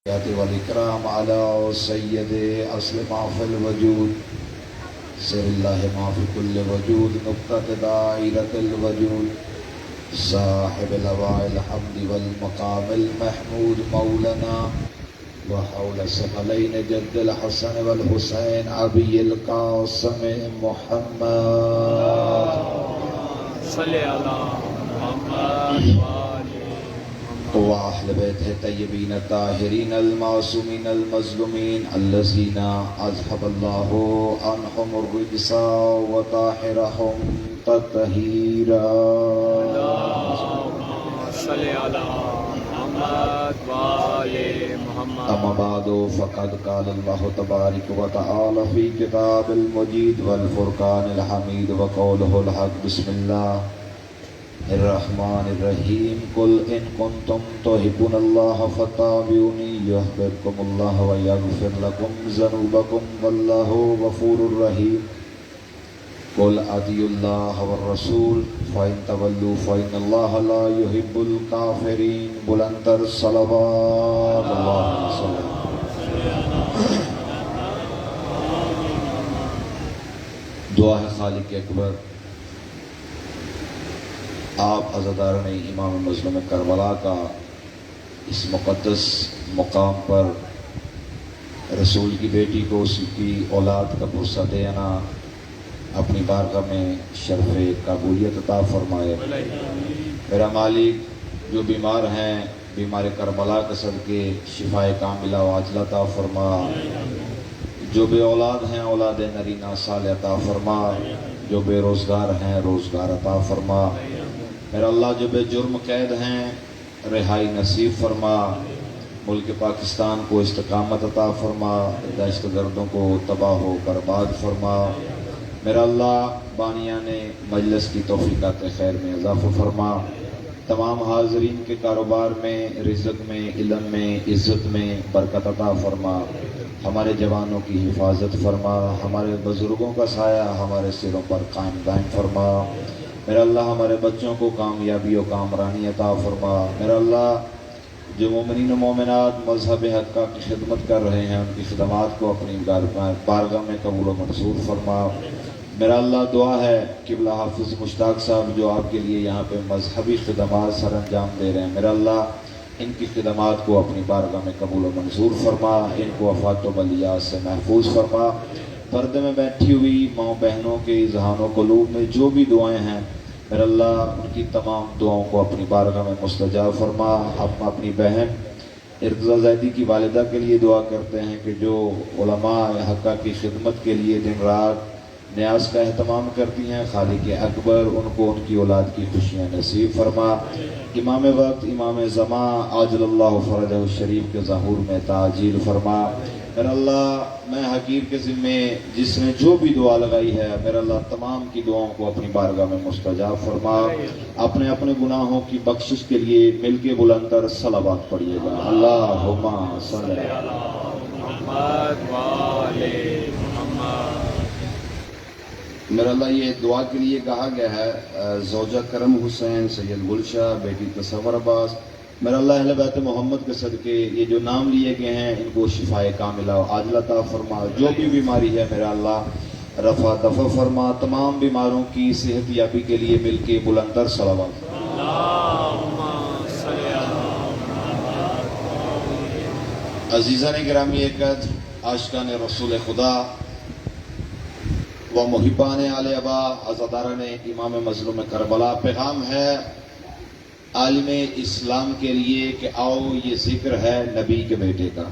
والإكرام على سيد أصل ما في الوجود سر الله ما في كل وجود نقطة دائرة الوجود صاحب لواء الحمد والمقام المحمود مولانا وحول ثقلين جد الحسن والحسين أبي القاسم محمد صل على محمد وأهل بيته الطيبين الطاهرين المعصومين المظلومين الذين أذهب الله عنهم الرجس وطهرهم تطهيرا. صل على محمد وآل محمد. أما بعد فقد قال الله تبارك وتعالى في كتاب المجيد والفرقان الحميد وقوله الحق بسم الله الرحمن الرحيم قل إن كنتم تحبون الله فاتبعوني يحببكم الله ويغفر لكم ذنوبكم والله غفور رحيم قل أطيعوا الله والرسول فإن تولوا فإن الله لا يحب الكافرين بلندر صلوات اللهم صل دعا ہے خالق اکبر آپ عزاداران امام مظلوم کربلا کا اس مقدس مقام پر رسول کی بیٹی کو اس کی اولاد کا پرسہ دینا اپنی بارگاہ میں شرف قبولیت عطا فرمائے. میرا مالک جو بیمار ہیں بیمار کربلا کے صدقے شفائے کاملہ و عاجلہ عطا فرما. جو بے اولاد ہیں اولاد نرینہ صالح عطا فرما. جو بے روزگار ہیں روزگار عطا فرما. میرا اللہ جو بے جرم قید ہیں رہائی نصیب فرما. ملک پاکستان کو استقامت عطا فرما. دہشت گردوں کو تباہ و برباد فرما. میرا اللہ بانیان مجلس کی توفیقات خیر میں اضافہ فرما. تمام حاضرین کے کاروبار میں رزق میں علم میں عزت میں برکت عطا فرما. ہمارے جوانوں کی حفاظت فرما. ہمارے بزرگوں کا سایہ ہمارے سروں پر قائم دائم فرما. میرا اللہ ہمارے بچوں کو کامیابی و کامرانی عطا فرما. میرا اللہ جو مومنین و مومنات مذہب حقہ کی خدمت کر رہے ہیں ان کی خدمات کو اپنی بارگاہ میں قبول و منظور فرما. میرا اللہ دعا ہے قبلہ حافظ مشتاق صاحب جو آپ کے لیے یہاں پہ مذہبی خدمات سر انجام دے رہے ہیں میرا اللہ ان کی خدمات کو اپنی بارگاہ میں قبول و منظور فرما. ان کو آفات و بلیات سے محفوظ فرما. پردے میں بیٹھی ہوئی ماں بہنوں کے ذہان و قلوب میں جو بھی دعائیں ہیں میرا اللہ ان کی تمام دعاؤں کو اپنی بارگاہ میں مستجاب فرما. ہم اپنی بہن ارتضا زیدی کی والدہ کے لیے دعا کرتے ہیں کہ جو علماء حقہ کی خدمت کے لیے دن رات نیاز کا اہتمام کرتی ہیں خالق اکبر ان کو ان کی اولاد کی خوشیاں نصیب فرما. امام وقت امام زمان عاجل اللہ فرجہ الشریف کے ظہور میں تعجیل فرما. میرا اللہ میں حقیر کے ذمے جس نے جو بھی دعا لگائی ہے میرا اللہ تمام کی دعاؤں کو اپنی بارگاہ میں مستجاب فرما. اپنے اپنے گناہوں کی بخشش کے لیے مل کے بلندر صلوات پڑھیے گا. اللہم صلی علی محمد وآل محمد. میرا اللہ یہ دعا کے لیے کہا گیا ہے زوجہ کرم حسین سید گلشہ بیٹی تصور عباس میرا اللہ اہل بیت محمد کے صدقے یہ جو نام لیے گئے ہیں ان کو شفائے کاملہ و عاجلہ عطا فرما. جو بھی بیماری ہے میرا اللہ رفع دفع فرما. تمام بیماروں کی صحت یابی کے لیے مل کے بلندر صلوات. اللہم صل علی محمد. عزیزان گرامی قدر عاشقان رسول خدا و محبان آل ابا عزاداران امام مظلوم کربلا پیغام ہے عالم اسلام کے لیے کہ آؤ یہ ذکر ہے نبی کے بیٹے کا.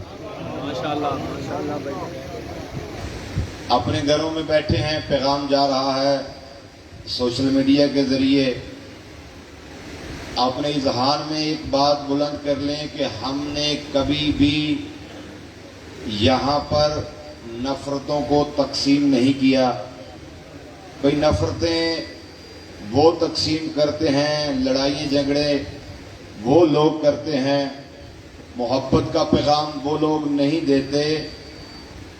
ماشاءاللہ ماشاءاللہ بھائی. اپنے گھروں میں بیٹھے ہیں پیغام جا رہا ہے سوشل میڈیا کے ذریعے. اپنے اذہان میں ایک بات بلند کر لیں کہ ہم نے کبھی بھی یہاں پر نفرتوں کو تقسیم نہیں کیا. کوئی نفرتیں وہ تقسیم کرتے ہیں لڑائیاں جھگڑے وہ لوگ کرتے ہیں. محبت کا پیغام وہ لوگ نہیں دیتے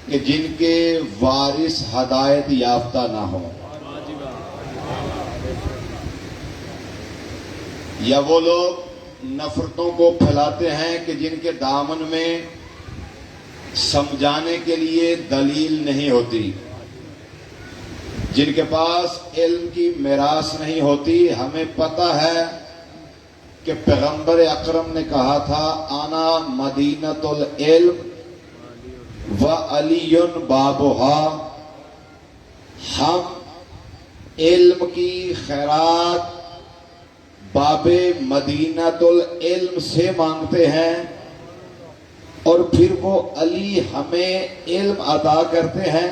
کہ جن کے وارث ہدایت یافتہ نہ ہوں. یا وہ لوگ نفرتوں کو پھیلاتے ہیں کہ جن کے دامن میں سمجھانے کے لیے دلیل نہیں ہوتی، جن کے پاس علم کی میراث نہیں ہوتی. ہمیں پتہ ہے کہ پیغمبر اکرم نے کہا تھا انا مدینۃ العلم و علی بابھا. ہم علم کی خیرات باب مدینۃ العلم سے مانگتے ہیں اور پھر وہ علی ہمیں علم عطا کرتے ہیں.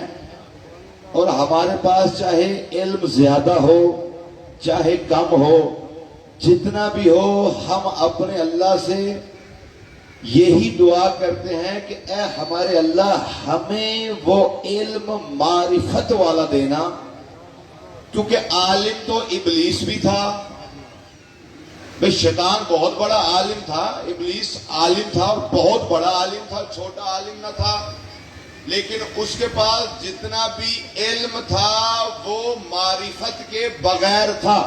اور ہمارے پاس چاہے علم زیادہ ہو چاہے کم ہو، جتنا بھی ہو، ہم اپنے اللہ سے یہی دعا کرتے ہیں کہ اے ہمارے اللہ ہمیں وہ علم معرفت والا دینا. کیونکہ عالم تو ابلیس بھی تھا. بھئی شیطان بہت بڑا عالم تھا، ابلیس عالم تھا اور بہت بڑا عالم تھا، چھوٹا عالم نہ تھا. لیکن اس کے پاس جتنا بھی علم تھا وہ معرفت کے بغیر تھا.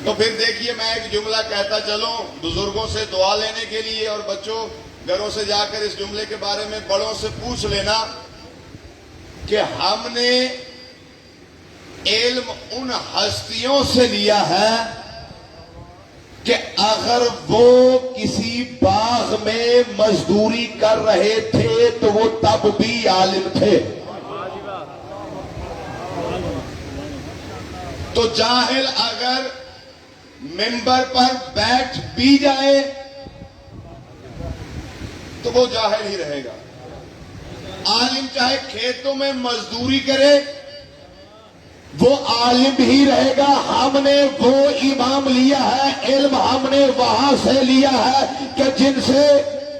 تو پھر دیکھیے، میں ایک جملہ کہتا چلوں بزرگوں سے دعا لینے کے لیے، اور بچوں گھروں سے جا کر اس جملے کے بارے میں بڑوں سے پوچھ لینا کہ ہم نے علم ان ہستیوں سے لیا ہے کہ اگر وہ کسی باغ میں مزدوری کر رہے تھے تو وہ تب بھی عالم تھے. تو جاہل اگر ممبر پر بیٹھ بھی جائے تو وہ جاہل ہی رہے گا. عالم چاہے کھیتوں میں مزدوری کرے وہ عالم ہی رہے گا. ہم نے وہ امام لیا ہے، علم ہم نے وہاں سے لیا ہے کہ جن سے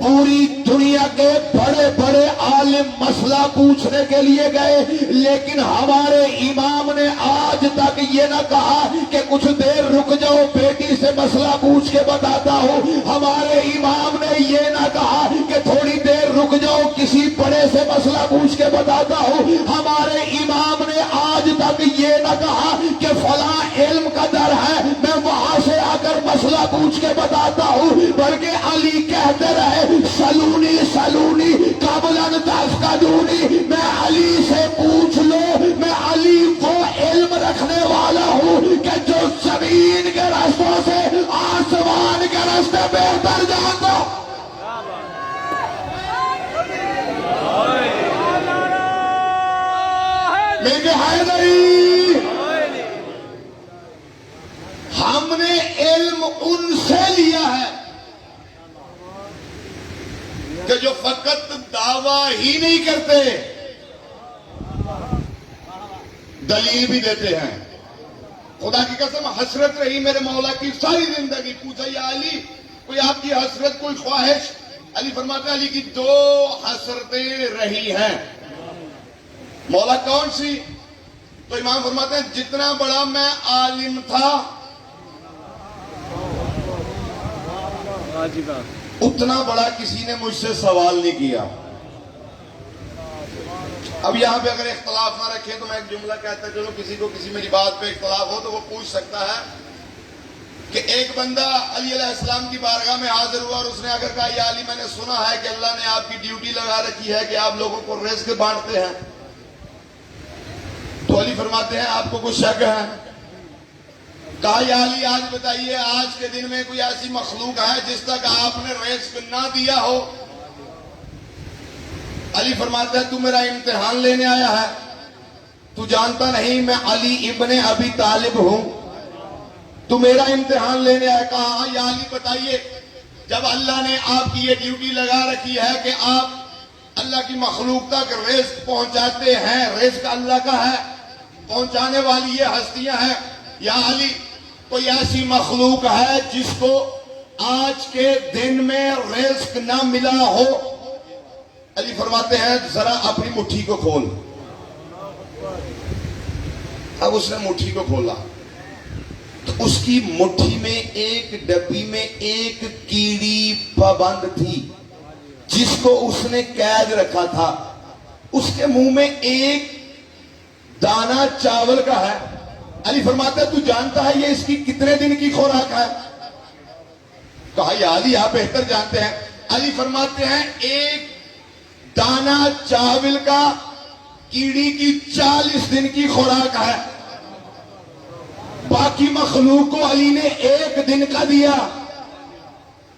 پوری دنیا کے بڑے بڑے عالم مسئلہ پوچھنے کے لیے گئے، لیکن ہمارے امام نے آج تک یہ نہ کہا کہ کچھ دیر رک جاؤ بیٹی سے مسئلہ پوچھ کے بتاتا ہوں. ہمارے امام نے یہ نہ کہا کہ تھوڑی دیر رک جاؤ کسی بڑے سے مسئلہ پوچھ کے بتاتا ہوں. ہمارے امام نے آج تک یہ نہ کہا کہ فلاں علم کا در ہے میں وہاں سے آ کر مسئلہ پوچھ کے بتاتا ہوں، بلکہ علی کہتے رہے سلونی سلونی قبل ان تفقدونی. میں علی سے پوچھ لو، میں علی وہ علم رکھنے والا ہوں کہ جو زمین کے رستوں سے آسمان کے راستے بہتر جانتا. میرے حیدری، ہم نے علم ان سے لیا ہے کہ جو فقط دعویٰ ہی نہیں کرتے، دلیل بھی دیتے ہیں. خدا کی قسم حسرت رہی میرے مولا کی ساری زندگی. پوچھا یا علی کوئی آپ کی حسرت کوئی خواہش؟ علی فرماتے ہیں علی کی 2 حسرتیں رہی ہیں. مولا کون سی؟ تو امام فرماتے ہیں جتنا بڑا میں عالم تھا اتنا بڑا کسی نے مجھ سے سوال نہیں کیا. اب یہاں پہ اگر اختلاف نہ رکھیں تو میں ایک جملہ کہتا چلو، کسی کو کسی میری بات پہ اختلاف ہو تو وہ پوچھ سکتا ہے کہ ایک بندہ علی علیہ السلام کی بارگاہ میں حاضر ہوا اور اس نے اگر کہا یا علی میں نے سنا ہے کہ اللہ نے آپ کی ڈیوٹی لگا رکھی ہے کہ آپ لوگوں کو رزق بانٹتے ہیں، تو علی فرماتے ہیں آپ کو کچھ شک ہے؟ کہا یا علی آج بتائیے آج کے دن میں کوئی ایسی مخلوق ہے جس تک آپ نے رزق نہ دیا ہو؟ علی فرماتا ہے تو میرا امتحان لینے آیا ہے، تو جانتا نہیں میں علی ابن ابی طالب ہوں، تو میرا امتحان لینے آیا. کہا یا علی بتائیے جب اللہ نے آپ کی یہ ڈیوٹی لگا رکھی ہے کہ آپ اللہ کی مخلوق تک رزق پہنچاتے ہیں، رزق اللہ کا ہے، پہنچانے والی یہ ہستیاں ہیں، یا علی کوئی ایسی مخلوق ہے جس کو آج کے دن میں رزق نہ ملا ہو؟ علی فرماتے ہیں ذرا اپنی مٹھی کو کھول. اب اس نے مٹھی کو کھولا تو اس کی مٹھی میں ایک ڈبی میں ایک کیڑی پابند تھی جس کو اس نے قید رکھا تھا. اس کے منہ میں ایک دانہ چاول کا ہے. علی فرماتا ہے تو جانتا ہے یہ اس کی کتنے دن کی خوراک ہے؟ کہا یا علی آپ بہتر جانتے ہیں. علی فرماتے ہیں ایک دانہ چاول کا کیڑی کی 40 دن کی خوراک ہے، باقی مخلوق کو علی نے 1 دن کا دیا،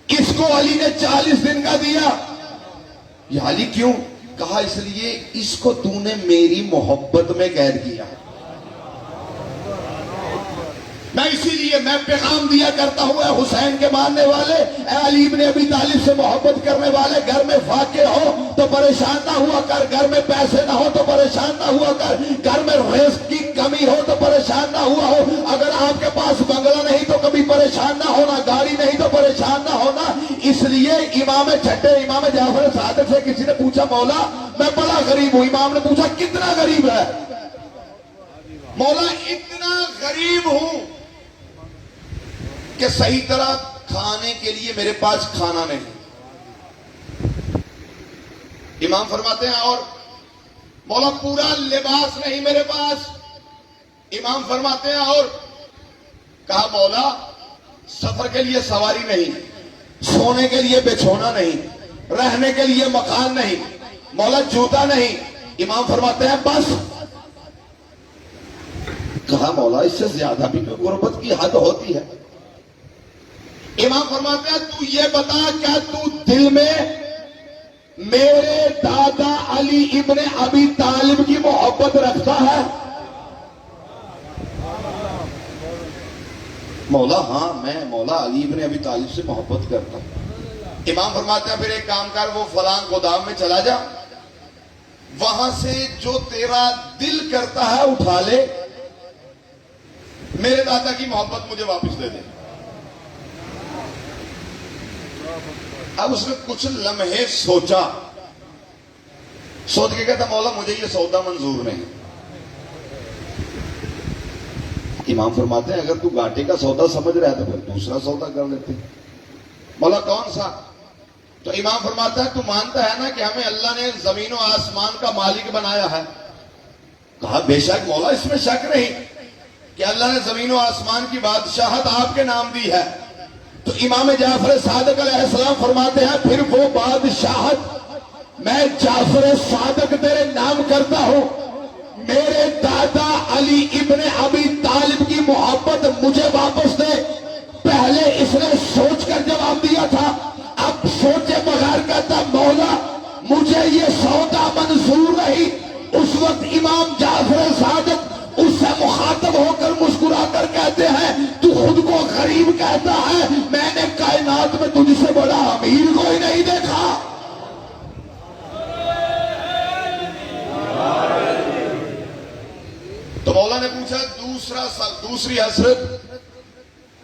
اس کو علی نے 40 دن کا دیا۔ یہ علی کیوں؟ کہا اس لیے اس کو تو نے میری محبت میں قید کیا، میں اسی لیے میں پیغام دیا کرتا ہوں، اے حسین کے ماننے والے، اے علی ابن ابی طالب سے محبت کرنے والے، گھر میں فاقے ہو تو پریشان نہ ہوا کر، گھر میں پیسے نہ ہو تو پریشان نہ ہوا کر، گھر میں رزق کی کمی ہو تو پریشان نہ ہوا ہو، اگر آپ کے پاس بنگلہ نہیں تو کبھی پریشان نہ ہونا، گاڑی نہیں تو پریشان نہ ہونا۔ اس لیے امام چھٹے امام جعفر صادق سے کسی نے پوچھا مولا میں بڑا غریب ہوں، امام نے پوچھا کتنا غریب ہے؟ مولا اتنا غریب ہوں کہ صحیح طرح کھانے کے لیے میرے پاس کھانا نہیں۔ امام فرماتے ہیں اور مولا پورا لباس نہیں میرے پاس۔ امام فرماتے ہیں اور کہا مولا سفر کے لیے سواری نہیں، سونے کے لیے بچھونا نہیں، رہنے کے لیے مکان نہیں، مولا جوتا نہیں۔ امام فرماتے ہیں بس۔ کہا مولا اس سے زیادہ بھی غربت کی حد ہوتی ہے۔ امام فرماتے ہیں تو یہ بتا کیا تو دل میں میرے دادا علی ابن ابی طالب کی محبت رکھتا ہے؟ مولا ہاں میں مولا علی ابن ابی طالب سے محبت کرتا ہوں۔ امام فرماتے ہیں پھر ایک کام کر، وہ فلاں گودام میں چلا جا، وہاں سے جو تیرا دل کرتا ہے اٹھا لے، میرے دادا کی محبت مجھے واپس دے دے۔ اب اس نے کچھ لمحے سوچا، سوچ کے کہتا مولا مجھے یہ سودا منظور نہیں۔ امام فرماتے ہیں اگر تو گھاٹے کا سودا سمجھ رہا ہے تو پھر دوسرا سودا کر لیتے۔ مولا کون سا؟ تو امام فرماتا ہے تو مانتا ہے نا کہ ہمیں اللہ نے زمین و آسمان کا مالک بنایا ہے؟ کہا بے شک مولا اس میں شک نہیں کہ اللہ نے زمین و آسمان کی بادشاہت آپ کے نام دی ہے۔ تو امام جعفر صادق علیہ السلام فرماتے ہیں پھر وہ بادشاہت میں جعفر صادق تیرے نام کرتا ہوں، میرے دادا علی ابن ابی طالب کی محبت مجھے واپس دے۔ پہلے اس نے سوچ کر جواب دیا تھا، اب سوچے بغیر کہتا مولا مجھے یہ سودا منظور نہیں۔ اس وقت امام جعفر صادق اس سے مخاطب ہو کر مسکرا کر کہتے ہیں تو خود کو غریب کہتا ہے، میں نے کائنات میں تجھ سے بڑا امیر کوئی نہیں دیکھا۔ تو مولا نے پوچھا دوسری حسرت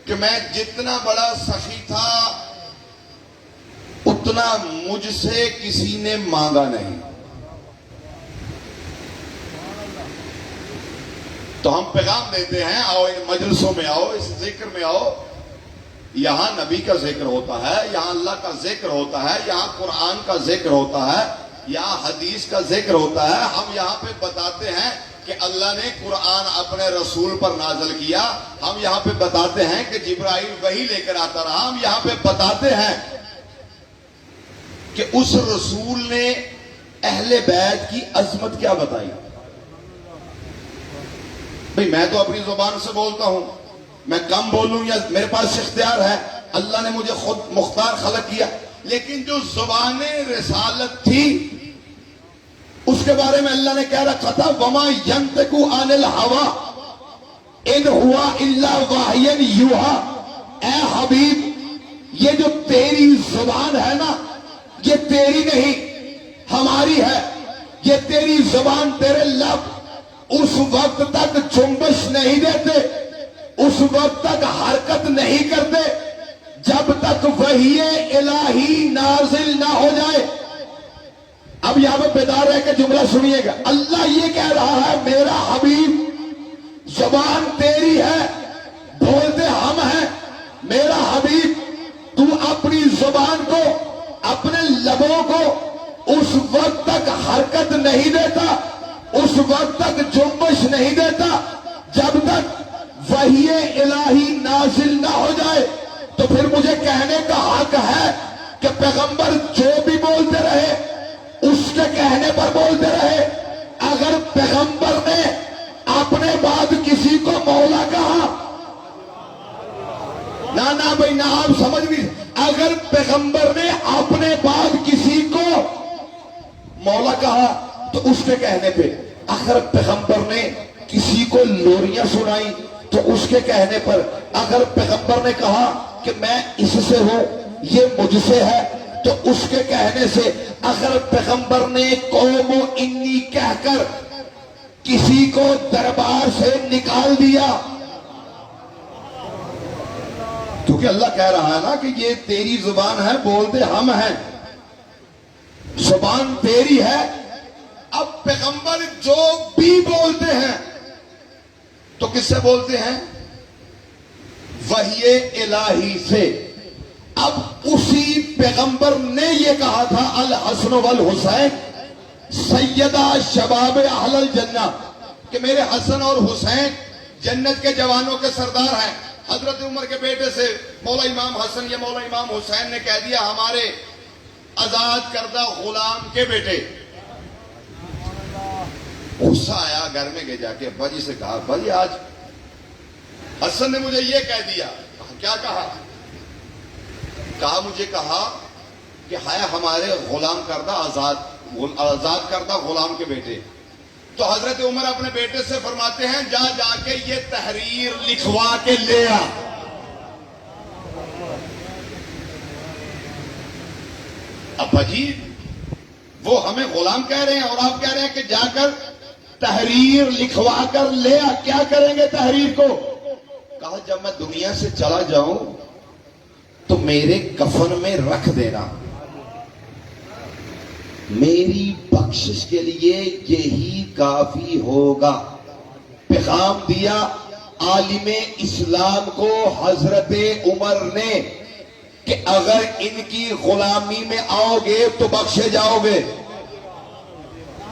کہ میں جتنا بڑا سخی تھا اتنا مجھ سے کسی نے مانگا نہیں۔ تو ہم پیغام دیتے ہیں آؤ ان مجلسوں میں آؤ، اس ذکر میں آؤ، یہاں نبی کا ذکر ہوتا ہے، یہاں اللہ کا ذکر ہوتا ہے، یہاں قرآن کا ذکر ہوتا ہے، یہاں حدیث کا ذکر ہوتا ہے۔ ہم یہاں پہ بتاتے ہیں کہ اللہ نے قرآن اپنے رسول پر نازل کیا، ہم یہاں پہ بتاتے ہیں کہ جبرائیل وحی لے کر آتا رہا، ہم یہاں پہ بتاتے ہیں کہ اس رسول نے اہل بیت کی عظمت کیا بتائی۔ بھئی میں تو اپنی زبان سے بولتا ہوں، میں کم بولوں یا میرے پاس اختیار ہے، اللہ نے مجھے خود مختار خلق کیا، لیکن جو زبان رسالت تھی اس کے بارے میں اللہ نے کہہ رکھا تھا وَمَا يَنْتِقُ عَنِ الْهَوَىٰ إِنْ هُوَ إِلَّا وَحْيٌ يُوحَىٰ۔ اے حبیب یہ جو تیری زبان ہے نا یہ تیری نہیں ہماری ہے، یہ تیری زبان تیرے لب اس وقت تک جنبش نہیں دیتے، اس وقت تک حرکت نہیں کرتے جب تک وحی الہی نازل نہ ہو جائے۔ اب یہاں پہ بیدار رہ کے جملہ سنیے گا، اللہ یہ کہہ رہا ہے میرا حبیب زبان تیری ہے، بولتے ہم ہیں، میرا حبیب تو اپنی زبان کو اپنے لبوں کو اس وقت تک حرکت نہیں دیتا، اس وقت تک جنبش نہیں دیتا جب تک وحی الہی نازل نہ ہو جائے۔ تو پھر مجھے کہنے کا حق ہے کہ پیغمبر پر بولتے رہے. اگر پیغمبر نے اپنے بعد کسی کو مولا کہا، نہ بھائی نہ، آپ سمجھ بھی، اگر پیغمبر نے اپنے بعد کسی کو مولا کہا تو اس کے کہنے پہ، اگر پیغمبر نے کسی کو لوریاں سنائی تو اس کے کہنے پر، اگر پیغمبر نے کہا کہ میں اس سے ہوں، یہ مجھ سے ہے، تو اس کے کہنے سے، اگر پیغمبر نے قوم و انی کہہ کر کسی کو دربار سے نکال دیا، کیونکہ اللہ کہہ رہا ہے نا کہ یہ تیری زبان ہے، بولتے ہم ہیں، زبان تیری ہے. اب پیغمبر جو بھی بولتے ہیں تو کس سے بولتے ہیں؟ وحی الہی سے. اب اسی پیغمبر نے یہ کہا تھا الحسن والحسین سیدہ شباب اہل الجنہ، کہ میرے حسن اور حسین جنت کے جوانوں کے سردار ہیں. حضرت عمر کے بیٹے سے مولا امام حسن یا مولا امام حسین نے کہہ دیا ہمارے آزاد کردہ غلام کے بیٹے. غصہ آیا، گھر میں گئے، جا کے ابا جی سے کہا ابا جی آج حسن نے مجھے یہ کہہ دیا. کیا کہا؟ کہا مجھے کہا کہ ہے ہمارے غلام کردہ آزاد کردہ غلام کے بیٹے. تو حضرت عمر اپنے بیٹے سے فرماتے ہیں جا جا کے یہ تحریر لکھوا کے لے آ. ابا جی وہ ہمیں غلام کہہ رہے ہیں اور آپ کہہ رہے ہیں کہ جا کر تحریر لکھوا کر لے آ. کیا کریں گے تحریر کو؟ کہا جب میں دنیا سے چلا جاؤں تو میرے کفن میں رکھ دینا، میری بخشش کے لیے یہی کافی ہوگا. پیغام دیا عالم اسلام کو حضرت عمر نے کہ اگر ان کی غلامی میں آؤ گے تو بخشے جاؤ گے.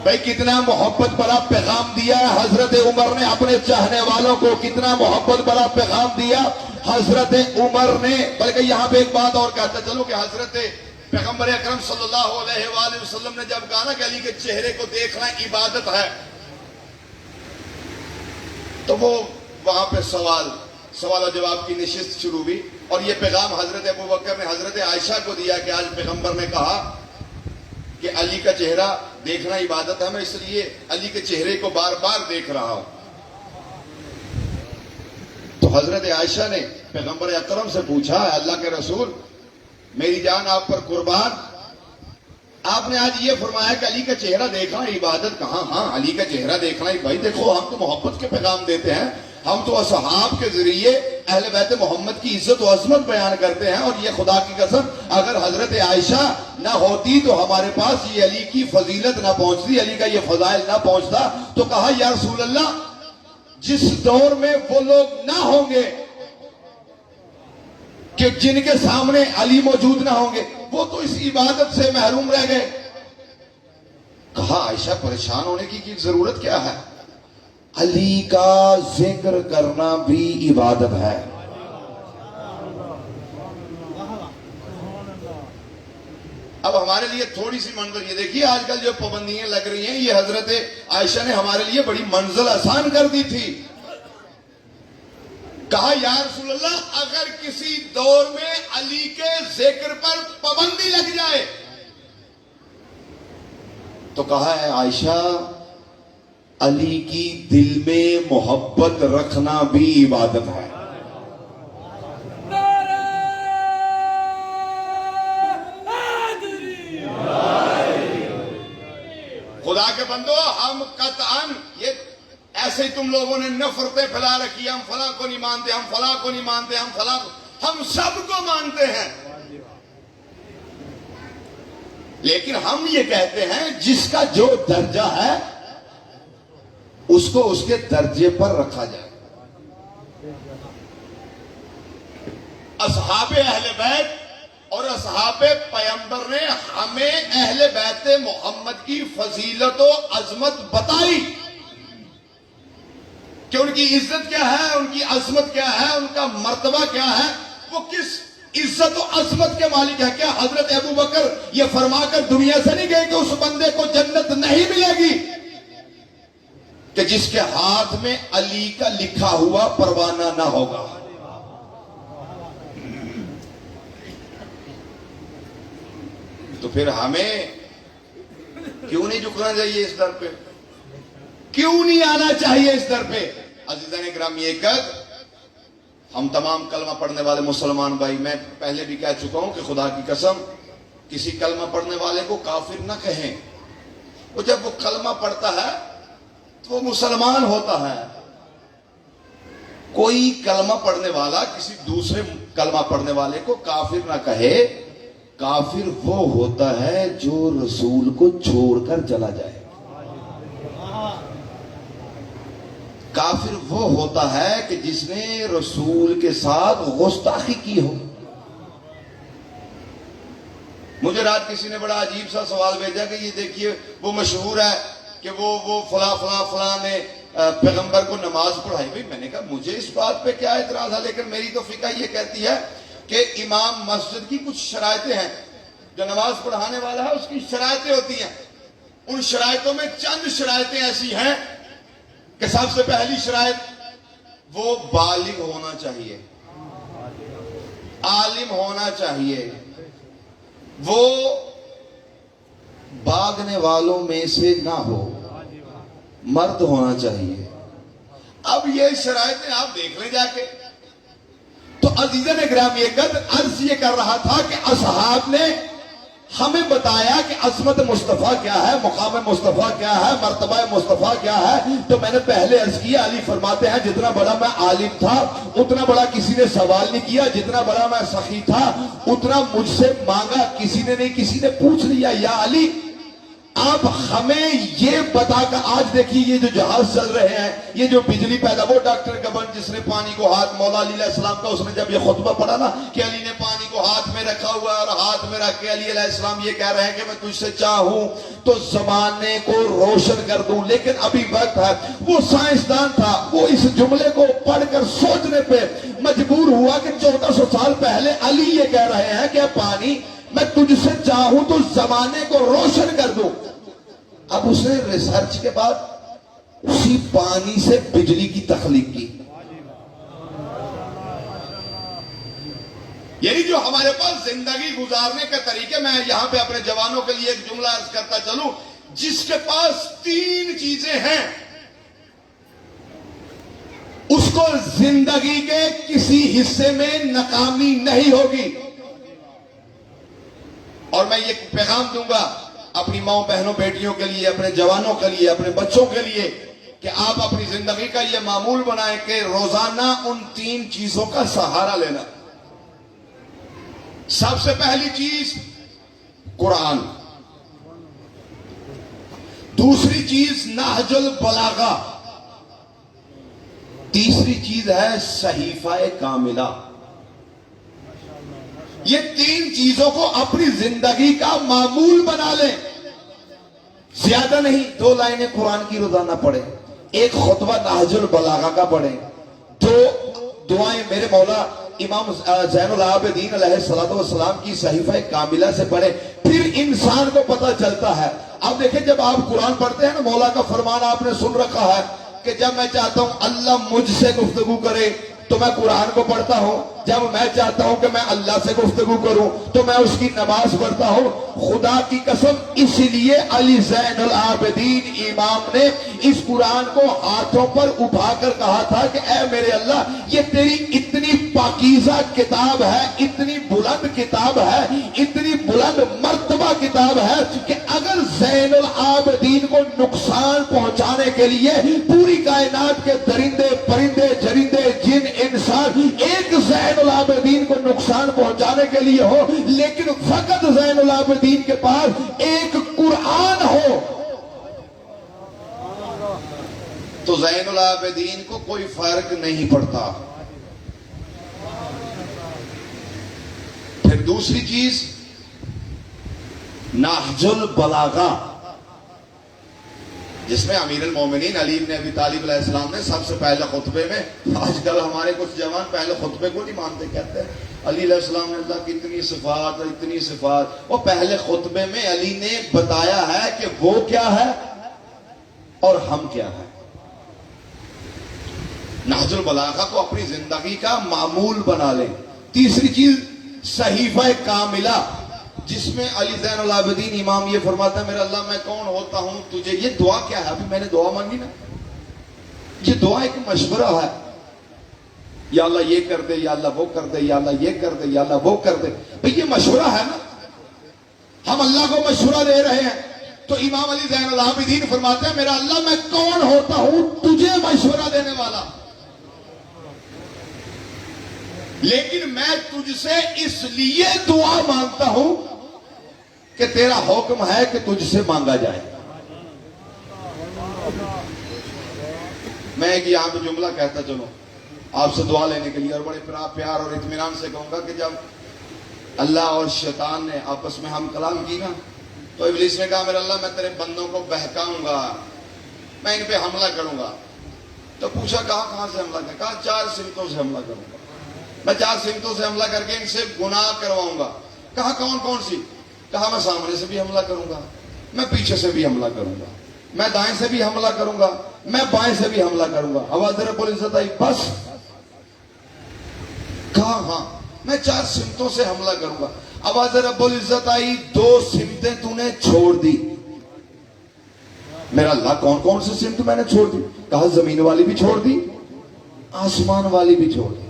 بھائی کتنا محبت بڑا پیغام دیا ہے حضرت عمر نے اپنے چاہنے والوں کو، کتنا محبت بڑا پیغام دیا حضرت عمر نے. بلکہ یہاں پہ ایک بات اور کہتا چلو کہ حضرت پیغمبر اکرم صلی اللہ علیہ وآلہ وسلم نے جب کہا نا کہ علی کے چہرے کو دیکھنا عبادت ہے، تو وہ وہاں پہ سوال و جواب کی نشست شروع ہوئی. اور یہ پیغام حضرت ابوبکر نے حضرت عائشہ کو دیا کہ آج پیغمبر نے کہا کہ علی کا چہرہ دیکھنا عبادت ہے، میں اس لیے علی کے چہرے کو بار بار دیکھ رہا ہوں. تو حضرت عائشہ نے پیغمبر اکرم سے پوچھا اللہ کے رسول میری جان آپ پر قربان، آپ نے آج یہ فرمایا کہ علی کا چہرہ دیکھنا عبادت، کہاں؟ ہاں علی کا چہرہ دیکھنا. بھائی دیکھو ہم تو محبت کے پیغام دیتے ہیں، ہم تو اصحاب کے ذریعے اہل بیت محمد کی عزت و عظمت بیان کرتے ہیں. اور یہ خدا کی قسم اگر حضرت عائشہ نہ ہوتی تو ہمارے پاس یہ علی کی فضیلت نہ پہنچتی، علی کا یہ فضائل نہ پہنچتا. تو کہا یا رسول اللہ جس دور میں وہ لوگ نہ ہوں گے کہ جن کے سامنے علی موجود نہ ہوں گے، وہ تو اس عبادت سے محروم رہ گئے. کہا عائشہ پریشان ہونے کی ضرورت کیا ہے؟ علی کا ذکر کرنا بھی عبادت ہے. اب ہمارے لیے تھوڑی سی منزل یہ دیکھیے، آج کل جو پابندیاں لگ رہی ہیں یہ حضرت عائشہ نے ہمارے لیے بڑی منزل آسان کر دی تھی. کہا یا رسول اللہ اگر کسی دور میں علی کے ذکر پر پابندی لگ جائے تو کہا ہے عائشہ علی کی دل میں محبت رکھنا بھی عبادت ہے. خدا کے بندو ہم قطعاً یہ ایسے ہی تم لوگوں نے نفرتیں پھیلا رکھی، ہم فلاں کو نہیں مانتے، ہم فلاں کو نہیں مانتے، ہم فلاں کو، ہم سب کو مانتے ہیں. لیکن ہم یہ کہتے ہیں جس کا جو درجہ ہے اس کو اس کے درجے پر رکھا جائے. اصحاب اہل بیت اور اصحاب پیغمبر نے ہمیں اہل بیت محمد کی فضیلت و عظمت بتائی کہ ان کی عزت کیا ہے، ان کی عظمت کیا ہے، ان کا مرتبہ کیا ہے، وہ کس عزت و عظمت کے مالک ہے. کیا حضرت ابوبکر یہ فرما کر دنیا سے نہیں گئے کہ اس بندے کو جنت نہیں ملے گی کہ جس کے ہاتھ میں علی کا لکھا ہوا پروانہ نہ ہوگا. تو پھر ہمیں کیوں نہیں جھکنا چاہیے اس در پہ؟ کیوں نہیں آنا چاہیے اس در پہ؟ عزیزان گرامی، ایک ہم تمام کلمہ پڑھنے والے مسلمان بھائی، میں پہلے بھی کہہ چکا ہوں کہ خدا کی قسم کسی کلمہ پڑھنے والے کو کافر نہ کہیں. وہ جب وہ کلمہ پڑھتا ہے تو وہ مسلمان ہوتا ہے. کوئی کلمہ پڑھنے والا کسی دوسرے کلمہ پڑھنے والے کو کافر نہ کہے. کافر وہ ہوتا ہے جو رسول کو چھوڑ کر چلا جائے. کافر وہ ہوتا ہے کہ جس نے رسول کے ساتھ گستاخی کی ہو. مجھے رات کسی نے بڑا عجیب سا سوال بھیجا کہ یہ دیکھیے وہ مشہور ہے کہ وہ فلاں نے پیغمبر کو نماز پڑھائی. بھائی میں نے کہا مجھے اس بات پہ کیا اعتراض ہے، لیکن میری تو فقہ یہ کہتی ہے کہ امام مسجد کی کچھ شرائطیں ہیں. جو نماز پڑھانے والا ہے اس کی شرائطیں ہوتی ہیں. ان شرائطوں میں چند شرائطیں ایسی ہیں کہ سب سے پہلی شرائط وہ بالغ ہونا چاہیے، عالم ہونا چاہیے، وہ بھاگنے والوں میں سے نہ ہو، مرد ہونا چاہیے. اب یہ شرائطیں آپ دیکھ لیں جا کے. تو عزیزان گرامی، عرض یہ کر رہا تھا کہ اصحاب نے ہمیں بتایا کہ عظمت مصطفیٰ کیا ہے، مقام مصطفیٰ کیا ہے، مرتبہ مصطفیٰ کیا ہے. تو میں نے پہلے عرض کیا، علی فرماتے ہیں جتنا بڑا میں عالم تھا اتنا بڑا کسی نے سوال نہیں کیا، جتنا بڑا میں سخی تھا اتنا مجھ سے مانگا کسی نے نہیں. کسی نے پوچھ لیا یا علی آپ ہمیں یہ بتا کر، آج دیکھیے یہ جو جہاز چل رہے ہیں، یہ جو بجلی پیدا، وہ ڈاکٹر گبن جس نے پانی کو ہاتھ، مولا علی علیہ السلام کا، اس نے جب یہ خطبہ پڑھا نا کہ علی نے پانی کو ہاتھ میں رکھا ہوا اور ہاتھ میں رکھ کے علی علیہ السلام یہ کہہ رہے ہیں کہ میں تجھ سے چاہوں تو زمانے کو روشن کر دوں. لیکن ابھی وقت ہے. وہ سائنسدان تھا، وہ اس جملے کو پڑھ کر سوچنے پہ مجبور ہوا کہ 1400 سال پہلے علی یہ کہہ رہے ہیں کہ پانی میں تجھ سے چاہوں تو زمانے کو روشن کر دوں. اب اس نے ریسرچ کے بعد اسی پانی سے بجلی کی تخلیق کی. یعنی جو ہمارے پاس زندگی گزارنے کے طریقے، میں یہاں پہ اپنے جوانوں کے لیے ایک جملہ عرض کرتا چلوں، جس کے پاس 3 چیزیں ہیں اس کو زندگی کے کسی حصے میں ناکامی نہیں ہوگی. اور میں یہ پیغام دوں گا اپنی ماؤں بہنوں بیٹیوں کے لیے، اپنے جوانوں کے لیے، اپنے بچوں کے لیے، کہ آپ اپنی زندگی کا یہ معمول بنائیں کہ روزانہ ان 3 چیزوں کا سہارا لینا. سب سے پہلی چیز قرآن، دوسری چیز نہج البلاغہ، تیسری چیز ہے صحیفہ کاملہ. یہ 3 چیزوں کو اپنی زندگی کا معمول بنا لیں. زیادہ نہیں، 2 لائنیں قرآن کی روزانہ پڑھیں، ایک خطبہ نہج البلاغہ کا پڑھیں، 2 دعائیں میرے مولا امام زین العابدین علیہ السلام کی صحیفہ کاملہ سے پڑھیں. پھر انسان کو پتہ چلتا ہے. اب دیکھیں جب آپ قرآن پڑھتے ہیں نا، مولا کا فرمان آپ نے سن رکھا ہے کہ جب میں چاہتا ہوں اللہ مجھ سے گفتگو کرے تو میں قرآن کو پڑھتا ہوں، جب میں چاہتا ہوں کہ میں اللہ سے گفتگو کروں تو میں اس کی نماز پڑھتا ہوں. خدا کی قسم اس لیے علی زین العابدین امام نے اس قرآن کو ہاتھوں پر اٹھا کر کہا تھا کہ اے میرے اللہ، یہ تیری اتنی پاکیزہ کتاب ہے، اتنی بلند کتاب ہے، اتنی بلند مرتبہ کتاب ہے کہ اگر زین العابدین کو نقصان پہنچانے کے لیے پوری کائنات کے درندے، پرندے، جرندے، جن، انسان ایک زین العابدین کو نقصان پہنچانے کے لیے ہو، لیکن فقط زین العابدین کے پاس ایک قرآن ہو تو زین العابدین کو کوئی فرق نہیں پڑتا. پھر دوسری چیز نہج البلاغہ، جس میں امیر المومنین علی بن ابی طالب علیہ السلام نے سب سے پہلے خطبے میں، آج کل ہمارے کچھ جوان پہلے خطبے کو نہیں مانتے، کہتے ہیں علی علیہ السلام نے اللہ کی اتنی صفات اور اتنی صفات. وہ پہلے خطبے میں علی نے بتایا ہے کہ وہ کیا ہے، اور ہم کیا ہیں. نہج البلاغہ کو اپنی زندگی کا معمول بنا لیں. تیسری چیز صحیفہ کاملہ، جس میں علی زین العابدین امام یہ فرماتا ہے میرا اللہ میں کون ہوتا ہوں تجھے. یہ دعا کیا ہے؟ ابھی میں نے دعا مانگی نا، یہ دعا ایک مشورہ ہے. یا اللہ یہ کر دے، یا اللہ وہ کر دے، یا اللہ یہ کر دے، یا اللہ وہ کر دے. بھئی یہ مشورہ ہے نا، ہم اللہ کو مشورہ دے رہے ہیں. تو امام علی زین العابدین فرماتے ہیں میرا اللہ میں کون ہوتا ہوں تجھے مشورہ دینے والا، لیکن میں تجھ سے اس لیے دعا مانگتا ہوں کہ تیرا حکم ہے کہ تجھ سے مانگا جائے. میں ایک یہاں پہ جملہ کہتا چلوں آپ سے دعا لینے کے لیے، اور بڑے پیار اور اطمینان سے کہوں گا کہ جب اللہ اور شیطان نے آپس میں ہم کلام کی نا، تو ابلیس نے کہا میرا اللہ میں تیرے بندوں کو بہکاؤں گا، میں ان پہ حملہ کروں گا. تو پوچھا کہاں سے حملہ کریں؟ کہا 4 سمتوں سے حملہ کروں گا. میں 4 سمتوں سے حملہ کر کے ان سے گناہ کرواؤں گا. کہا کون سی؟ کہا میں سامنے سے بھی حملہ کروں گا، میں پیچھے سے بھی حملہ کروں گا، میں دائیں سے بھی حملہ کروں گا، میں بائیں سے بھی حملہ کروں گا. آواز رب العزت آئی بس؟ کہا ہاں میں 4 سمتوں سے حملہ کروں گا. آواز رب العزت آئی 2 سمتیں تو نے چھوڑ دی. میرا اللہ کون سی سمت میں نے چھوڑ دی؟ کہا زمین والی بھی چھوڑ دی، آسمان والی بھی چھوڑ دی.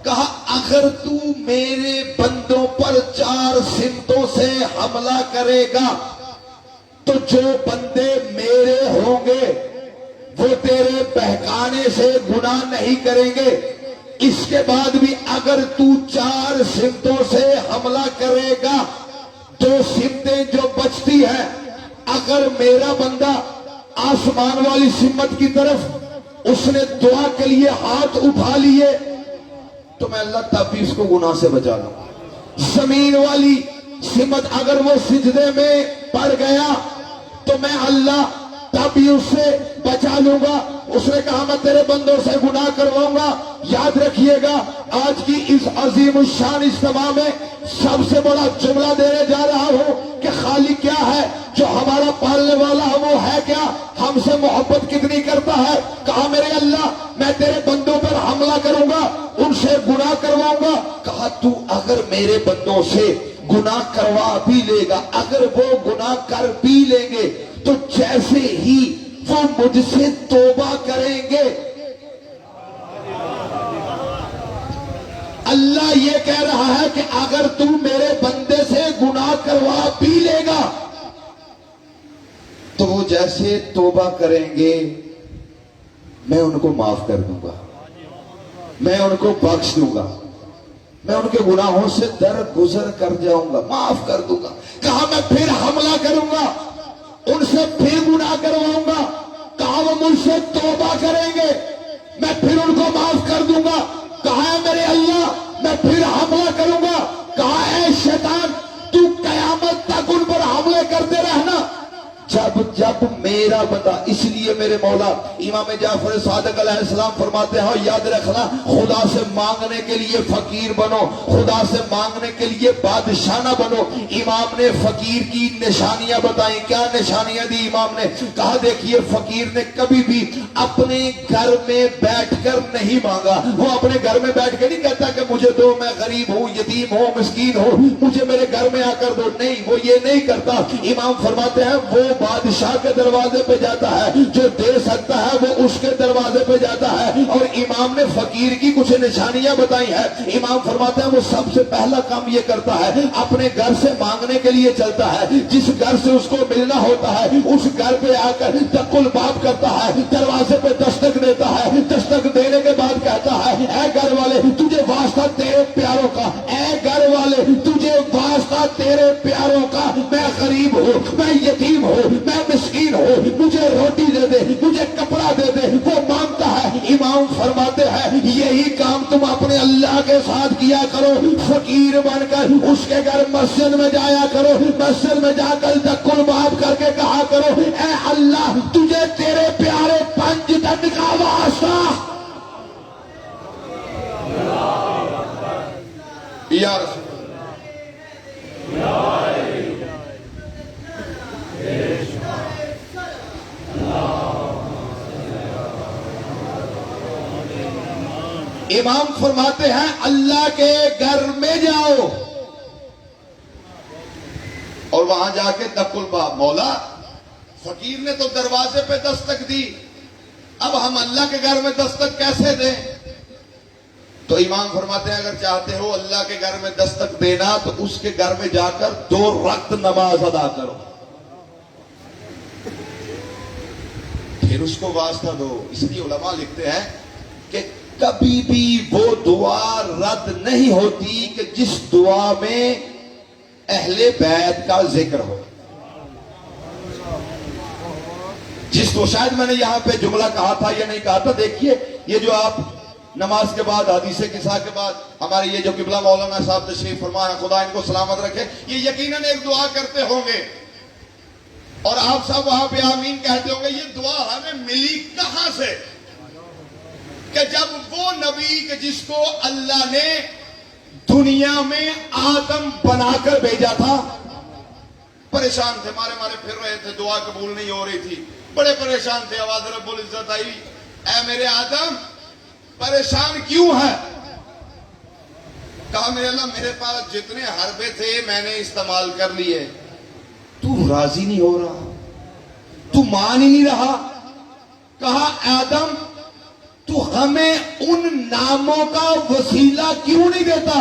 کہا اگر تو میرے بندوں پر 4 سمتوں سے حملہ کرے گا تو جو بندے میرے ہوں گے وہ تیرے بہکانے سے گناہ نہیں کریں گے. اس کے بعد بھی اگر تو 4 سمتوں سے حملہ کرے گا، 2 سمتیں جو بچتی ہیں، اگر میرا بندہ آسمان والی سمت کی طرف اس نے دعا کے لیے ہاتھ اٹھا لیے تو میں اللہ تب بھی اس کو گناہ سے بچا لوں. زمین والی سمت اگر وہ سجدے میں پڑ گیا تو میں اللہ تب بھی اس سے بچا لوں گا. اس نے کہا میں تیرے بندوں سے گناہ کرواؤں گا. یاد رکھیے گا آج کی اس عظیم الشان اجتماع میں سب سے بڑا جملہ دینے جا رہا ہوں کہ خالق کیا ہے، جو ہمارا پالنے والا ہے وہ ہے کیا، ہم سے محبت کتنی کرتا ہے. کہا میرے اللہ میں تیرے بندوں پر حملہ کروں گا، ان سے گناہ کرواؤں گا. کہا تو اگر میرے بندوں سے گناہ کروا بھی لے گا، اگر وہ گناہ کر بھی لیں گے تو جیسے ہی وہ مجھ سے توبہ کریں گے، اللہ یہ کہہ رہا ہے کہ اگر تو میرے بندے سے گناہ کروا بھی لے گا تو وہ جیسے توبہ کریں گے میں ان کو معاف کر دوں گا، میں ان کو بخش دوں گا، میں ان کے گناہوں سے درگزر کر جاؤں گا، معاف کر دوں گا. کہا میں پھر حملہ کروں گا، ان سے پھر گناہ کرواؤں گا. کہا وہ مجھ سے توبہ کریں گے میں پھر ان کو معاف کر دوں گا. کہا ہے میرے اللہ میں پھر حملہ کروں گا. کہا اے شیطان تو قیامت تک ان پر حملے کرتے رہنا جب میرا بندہ. اس لیے میرے مولا امام جعفر صادق علیہ السلام فرماتے ہیں یاد رکھنا خدا سے مانگنے کے لیے فقیر بنو، خدا سے مانگنے کے لیے بادشاہ نہ بنو. امام نے فقیر کی نشانیاں بتائیں. کیا نشانیاں دی امام نے؟ کہا دیکھیے فقیر نے کبھی بھی اپنے گھر میں بیٹھ کر نہیں مانگا. وہ اپنے گھر میں بیٹھ کے نہیں کہتا کہ مجھے دو، میں غریب ہوں، یتیم ہوں، مسکین ہوں، مجھے میرے گھر میں آ کر دو. نہیں، وہ یہ نہیں کرتا. امام فرماتے ہیں وہ بادشاہ کے دروازے پہ جاتا ہے، جو دے سکتا ہے وہ اس کے دروازے پہ جاتا ہے. اور امام نے فقیر کی کچھ نشانیاں بتائی ہیں. امام فرماتے ہیں وہ سب سے پہلا کام یہ کرتا ہے اپنے گھر سے مانگنے کے لیے چلتا ہے. جس گھر سے اس کو ملنا ہوتا ہے اس گھر پہ آ کر دق الباب کرتا ہے، دروازے پہ دستک دیتا ہے. دستک دینے کے بعد کہتا ہے اے گھر والے تجھے واسطہ تیرے پیاروں کا، اے گھر والے تجھے واسطہ تیرے پیاروں کا، میں غریب ہوں، میں یتیم ہوں، میں مسکین ہوں، مجھے روٹی دے دے، مجھے کپڑا دے دے. وہ مانگتا ہے. امام فرماتے ہیں یہی کام تم اپنے اللہ کے ساتھ کیا کرو. فقیر بن کر اس کے گھر مسجد میں جایا کرو، مسجد میں جا کر دق الباب کر کے کہا کرو اے اللہ تجھے تیرے پیارے 5 دن کا واسطہ. یا رسول اللہ امام فرماتے ہیں اللہ کے گھر میں جاؤ اور وہاں جا کے دق الباب، مولا فقیر نے تو دروازے پہ دستک دی، اب ہم اللہ کے گھر میں دستک کیسے دیں؟ تو امام فرماتے ہیں اگر چاہتے ہو اللہ کے گھر میں دستک دینا تو اس کے گھر میں جا کر 2 رکعت نماز ادا کرو، پھر اس کو واسطہ دو۔ اس لیے علماء لکھتے ہیں کہ کبھی بھی وہ دعا رد نہیں ہوتی کہ جس دعا میں اہل بیت کا ذکر ہو۔ تو شاید میں نے یہاں پہ جملہ کہا تھا یا نہیں کہا تھا، دیکھیے یہ جو آپ نماز کے بعد حدیث قصہ کے بعد ہمارے یہ جو قبلہ مولانا صاحب تشریف فرما ہے، خدا ان کو سلامت رکھے، یہ یقیناً ایک دعا کرتے ہوں گے اور آپ سب وہاں پہ آمین کہتے ہوں گے۔ یہ دعا ہمیں ملی کہاں سے؟ کہ جب وہ نبی کہ جس کو اللہ نے دنیا میں آدم بنا کر بھیجا تھا، پریشان تھے، مارے پھر رہے تھے، دعا قبول نہیں ہو رہی تھی، بڑے پریشان تھے، آواز رب العزت آئی، اے میرے آدم پریشان کیوں ہے؟ کہا میرے اللہ میرے پاس جتنے حربے تھے میں نے استعمال کر لیے، تو راضی نہیں ہو رہا، تو مان ہی نہیں رہا۔ کہا آدم تو ہمیں ان ناموں کا وسیلہ کیوں نہیں دیتا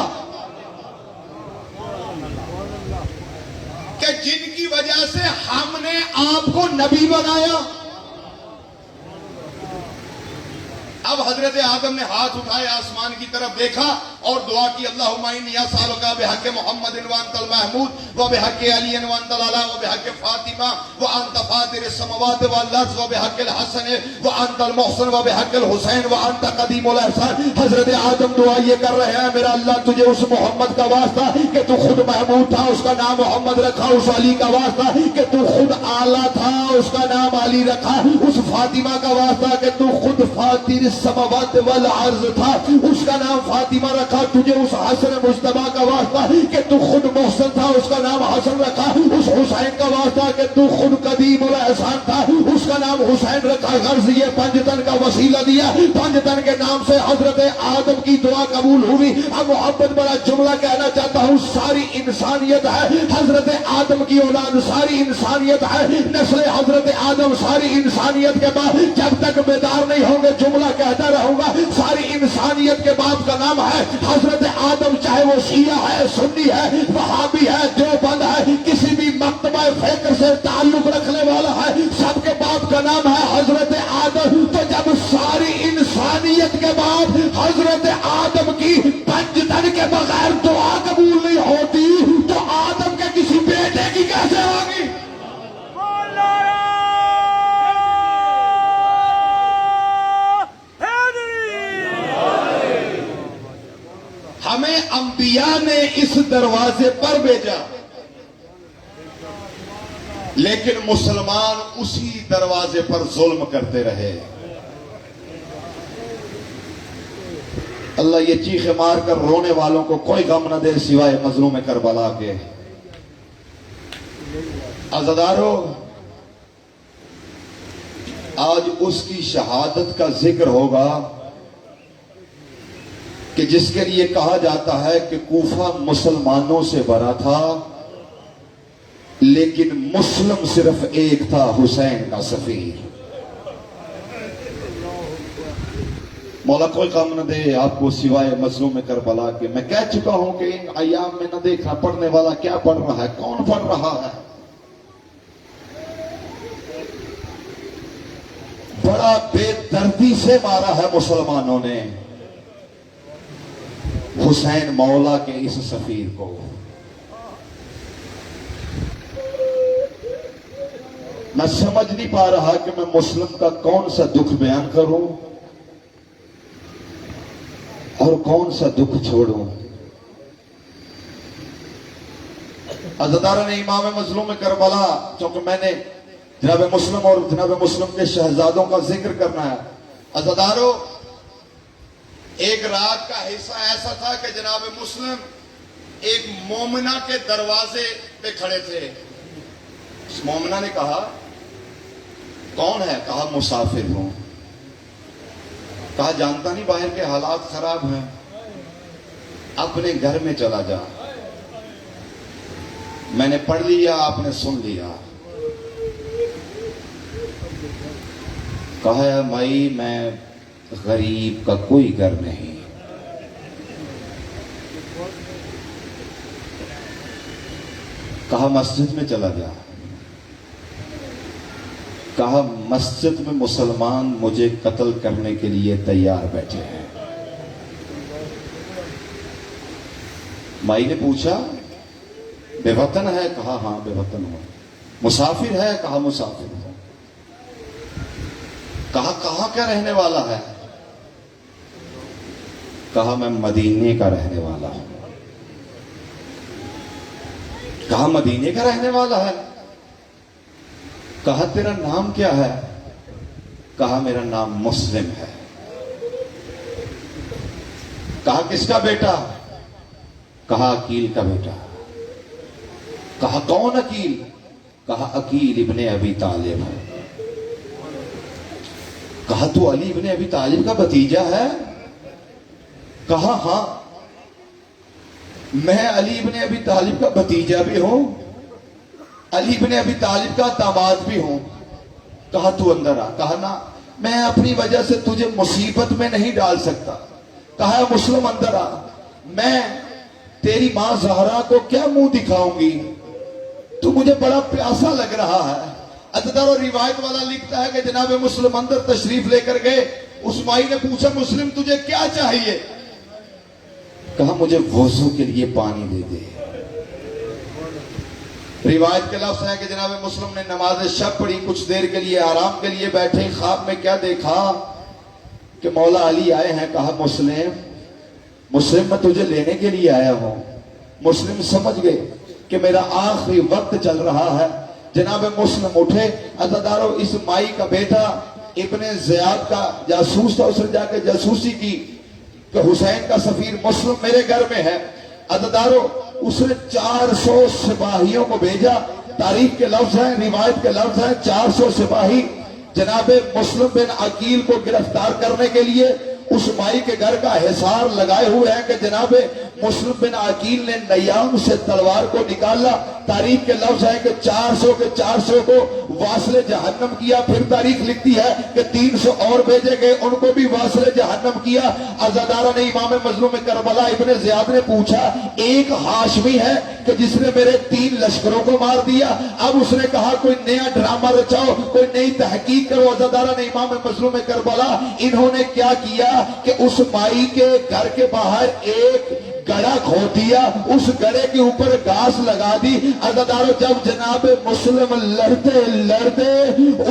کہ جن کی وجہ سے ہم نے آپ کو نبی بنایا؟ اب حضرت آدم نے ہاتھ اٹھائے، آسمان کی طرف دیکھا اور دعا کی، اللہم انی اسألک بحق محمد وانت المحمود وبحق علی وانت الاعلی وبحق فاطمہ وانت فاطر السماوات والارض وبحق الحسن وانت المحسن وبحق الحسین وانت قدیم الاحسان۔ حضرت آدم دعا یہ کر رہے ہیں، میرا اللہ تجھے اس محمد کا واسطہ کہ تو خود محمود تھا، اس کا نام محمد رکھا، اس علی کا واسطہ کہ تو خود اعلیٰ تھا، اس کا نام علی رکھا، اس فاطمہ کا واسطہ کہ تو خود فاطر السماوات والارض تھا، اس کا نام فاطمہ رکھا، تجھے اس حسن مجتبیٰ کا واسطہ کہ تو خود محسن تھا، اس کا نام حسن رکھا، اس حسین کا واسطہ کہ تو خود قدیم الاحسان تھا، اس کا نام حسین رکھا۔ غرض یہ پنجتن کا وسیلہ دیا، پنجتن کے نام سے حضرت آدم کی دعا قبول ہوئی۔ اب محبت بڑا جملہ کہنا چاہتا ہوں، ساری انسانیت ہے حضرت آدم کی اولاد، ساری انسانیت ہے نسل حضرت آدم، ساری انسانیت کے بعد جب تک بیدار نہیں ہوں گے جملہ کہتا رہوں گا، ساری انسانیت کے باپ کا نام ہے حضرت آدم، چاہے وہ شیعہ ہے، سنی ہے، وہابی ہے، دیوبند ہے، کسی بھی مکتبہ فکر سے تعلق رکھنے والا ہے، سب کے باپ کا نام ہے حضرت آدم۔ تو جب ساری انسانیت کے بعد حضرت آدم کی پنجتن کے بغیر دعا قبول نہیں ہوتی تو آدم کے کسی بیٹے کی کیسے ہوگی؟ ہمیں انبیاء نے اس دروازے پر بھیجا، لیکن مسلمان اسی دروازے پر ظلم کرتے رہے۔ اللہ یہ چیخے مار کر رونے والوں کو کوئی غم نہ دے سوائے مظلوم کربلا کے۔ عزادارو، آج اس کی شہادت کا ذکر ہوگا کہ جس کے لیے کہا جاتا ہے کہ کوفہ مسلمانوں سے بھرا تھا لیکن مسلم صرف ایک تھا، حسین کا سفیر۔ مولا کوئی غم نہ دے آپ کو سوائے مظلوم کربلا کے۔ میں کہہ چکا ہوں کہ ان ایام میں نہ دیکھنا پڑھنے والا کیا پڑھ رہا ہے، کون پڑھ رہا ہے۔ بڑا بے دردی سے مارا ہے مسلمانوں نے حسین مولا کے اس سفیر کو۔ میں سمجھ نہیں پا رہا کہ میں مسلم کا کون سا دکھ بیان کروں اور کون سا دکھ چھوڑوں۔ عزادارہ نے امام مظلوم کربلا، چونکہ میں نے جناب مسلم اور جناب مسلم کے شہزادوں کا ذکر کرنا ہے۔ عزادارو، ایک رات کا حصہ ایسا تھا کہ جناب مسلم ایک مومنہ کے دروازے پہ کھڑے تھے۔ اس مومنہ نے کہا کون ہے؟ کہا مسافر ہوں۔ کہا جانتا نہیں باہر کے حالات خراب ہیں، اپنے گھر میں چلا جا، میں نے پڑھ لیا، آپ نے سن لیا۔ کہا مائی میں غریب کا کوئی گھر نہیں، کہا مسجد میں چلا جا، کہا مسجد میں مسلمان مجھے قتل کرنے کے لیے تیار بیٹھے ہیں۔ مائی نے پوچھا بے وطن ہے؟ کہا ہاں بے وطن ہوں۔ مسافر ہے؟ کہا مسافر ہوں۔ کہا کہاں کا رہنے والا ہے؟ کہا میں مدینے کا رہنے والا ہوں۔ کہا مدینے کا رہنے والا ہے؟ کہا تیرا نام کیا ہے؟ کہا میرا نام مسلم ہے۔ کہا کس کا بیٹا؟ کہا عقیل کا بیٹا۔ کہا کون عقیل؟ کہا عقیل ابن ابی طالب۔ کہا تو علی ابن ابی طالب کا بھتیجا ہے؟ کہا ہاں میں علی ابن ابی طالب کا بھتیجا بھی ہوں، علی ابن ابی طالب کا داماد بھی ہوں۔ کہا تو اندر آ۔ کہا نا میں اپنی وجہ سے تجھے مصیبت میں نہیں ڈال سکتا۔ کہا مسلم اندر آ، میں تیری ماں زہرا کو کیا منہ دکھاؤں گی، تو مجھے بڑا پیاسا لگ رہا ہے۔ عددار اور روایت والا لکھتا ہے کہ جناب مسلم اندر تشریف لے کر گئے۔ اس مائی نے پوچھا مسلم تجھے کیا چاہیے؟ کہا مجھے وضو کے لیے پانی دے دے۔ روایت کے لفظ ہے کہ جناب مسلم نے نماز شب پڑھی، کچھ دیر کے لیے آرام کے لیے بیٹھے، خواب میں کیا دیکھا کہ مولا علی آئے ہیں۔ کہا مسلم میں تجھے لینے کے لیے آیا ہوں۔ مسلم سمجھ گئے کہ میرا آخری وقت چل رہا ہے۔ جناب مسلم اٹھے۔ عزادارو اس مائی کا بیٹا ابن زیاد کا جاسوس تھا، اس نے جا کے جاسوسی کی کہ حسین کا سفیر مسلم میرے گھر میں ہے۔ عزادارو اس نے 400 سپاہیوں کو بھیجا۔ تاریخ کے لفظ ہیں، روایت کے لفظ ہیں، 400 سپاہی جناب مسلم بن عقیل کو گرفتار کرنے کے لیے اس مائی کے گھر کا حصار لگائے ہوئے ہیں کہ جناب مسلم بن عقیل نے نیام سے تلوار کو نکالا۔ تاریخ کے لفظ ہے کہ 400 کے 400 کو واصل جہنم کیا۔ پھر تاریخ لکھتی ہے کہ 300 اور بھیجے گئے، ان کو بھی واصل جہنم کیا۔ عزادارہ نے امام مظلوم کربلا ابن زیاد نے پوچھا ایک ہاشمی ہے کہ جس نے میرے 3 لشکروں کو مار دیا۔ اب اس نے کہا کوئی نیا ڈرامہ رچاؤ، کوئی نئی تحقیق کرو۔ عزادارہ نے امام مظلوم کربلا انہوں نے کیا کیا کہ اس مائی کے گھر کے باہر ایک گڑا کھو دیا، اس گڑے کے اوپر گھاس لگا دی۔ عزادارو جب جناب مسلم لڑتے لڑتے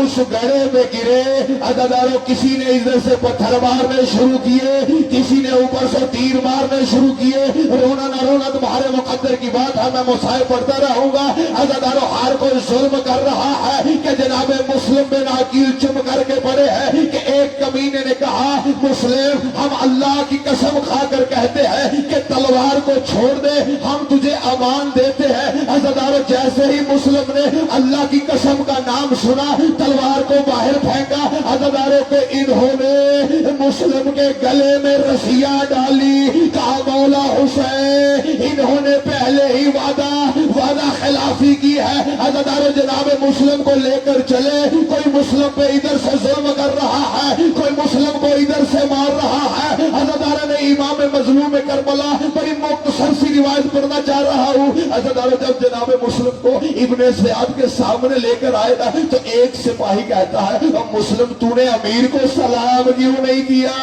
اس گڑے میں گرے، عزادارو کسی نے ادھر سے پتھر مارنے شروع کیے، کسی نے اوپر سے تیر مارنے شروع کیے۔ رونا نہ رونا تمہارے مقدر کی بات ہے، میں مصائب پڑھتا رہوں گا۔ عزادارو ہر کوئی ظلم کر رہا ہے کہ جناب مسلم بن عقیل چم کر کے پڑے ہیں کہ ایک کمینے نے کہا مسلم ہم اللہ کی قسم کھا کر کہتے ہیں کہ تلوار کو چھوڑ دے، ہم تجھے امان دیتے ہیں۔ عزادارو جیسے ہی مسلم نے اللہ کی قسم کا نام سنا، تلوار کو باہر پھینکا۔ عزادارو کہ انہوں نے مسلم کے گلے میں رسیاں ڈالی۔ کہا مولا حسین انہوں نے پہلے ہی وعدہ خلافی کی ہے۔ عزادارو جناب مسلم کو لے کر چلے، کوئی مسلم پہ ادھر سے ظلم کر رہا ہے، کوئی مسلم کو ادھر سے مار رہا ہے۔ عزادارہ نے امام مظلوم کربلا بڑی مختصر سی روایت پڑھنا چاہ رہا ہوں۔ عزادارہ جب جناب مسلم کو ابن زیاد کے سامنے لے کر آئے گا تو ایک سپاہی کہتا ہے مسلم تو نے امیر کو سلام کیوں نہیں کیا؟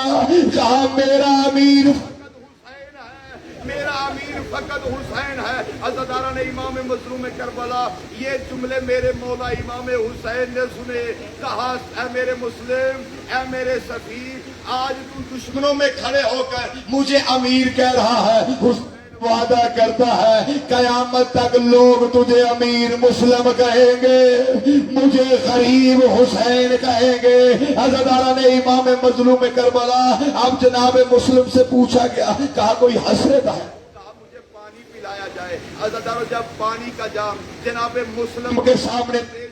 کہا میرا امیر فقط حسین ہے۔ عزادارہ نے امام مظلوم کربلا یہ جملے میرے مولا امام حسین نے سنے۔ کہا اے میرے مسلم، اے میرے سفیر، آج تو دشمنوں میں کھڑے ہو کر مجھے امیر کہہ رہا ہے۔ وعدہ کرتا ہے قیامت تک لوگ تجھے امیر مسلم کہیں گے، مجھے غریب حسین کہیں گے۔ عزادارہ نے امام مظلوم کربلا اب جناب مسلم سے پوچھا گیا، کہا کوئی حسرت ہے؟ کہا مجھے پانی پلایا جائے۔ عزادارہ جب پانی کا جام جناب مسلم کے سامنے پیش